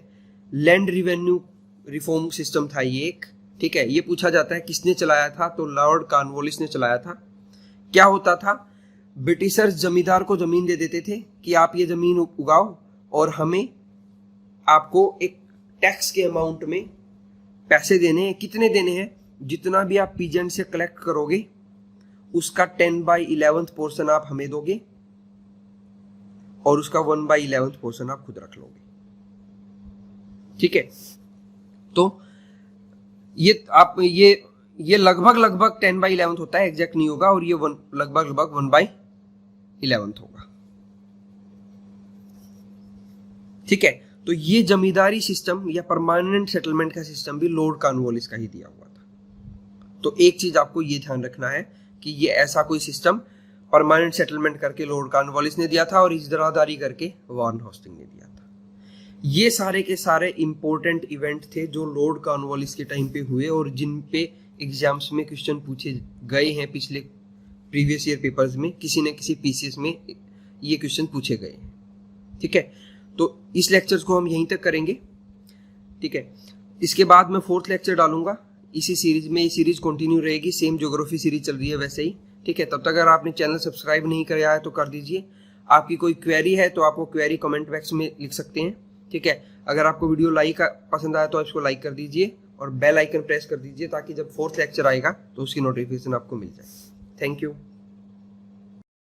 लैंड रिवेन्यू रिफॉर्म सिस्टम था ये एक, ठीक है। ये पूछा जाता है किसने चलाया था, तो लॉर्ड कॉर्नवालिस ने चलाया था। क्या होता था? ब्रिटिशर्स जमींदार को जमीन दे देते थे कि आप ये जमीन उगाओ और हमें आपको एक टैक्स के अमाउंट में पैसे देने हैं। कितने देने हैं? जितना भी आप पीजेंट से कलेक्ट करोगे उसका 10/11 पोर्शन आप हमें दोगे, और उसका 1/11 पोर्शन आप खुद रख लोगे, ठीक है। तो ये लगभग 10/11 होता है, एग्जैक्ट नहीं होगा, और ये लगभग 1/11 होगा, ठीक है। तो ये जमींदारी सिस्टम या परमानेंट सेटलमेंट का सिस्टम भी लॉर्ड कॉर्नवालिस का ही दिया हुआ था। तो एक चीज आपको ये ध्यान रखना है कि ये ऐसा कोई सिस्टम परमानेंट सेटलमेंट करके लॉर्ड कॉर्नवालिस ने दिया था और इजरादारी करके वॉरेन हास्टिंग ने दिया था। ये सारे के सारे इंपॉर्टेंट इवेंट थे जो लॉर्ड कॉर्नवालिस के टाइम पे हुए और जिन पे एग्जाम्स में क्वेश्चन पूछे गए हैं, पिछले प्रीवियस ईयर पेपर्स में किसी न किसी पीसीएस में ये क्वेश्चन पूछे गए हैं। ठीक है, तो इस लेक्चर्स को हम यहीं तक करेंगे। ठीक है, इसके बाद मैं 4th लेक्चर डालूंगा इसी सीरीज में। ये सीरीज कंटिन्यू रहेगी, सेम ज्योग्राफी सीरीज चल रही है वैसे ही। ठीक है, तब तक अगर आपने चैनल सब्सक्राइब नहीं किया है तो कर दीजिए। आपकी कोई क्वेरी है तो आप वो क्वेरी कमेंट बॉक्स में लिख सकते हैं। ठीक है, अगर आपको वीडियो पसंद आया तो इसको लाइक कर दीजिए और बेल आइकन प्रेस कर दीजिए ताकि जब 4th लेक्चर आएगा तो उसकी नोटिफिकेशन आपको मिल जाए। Thank you.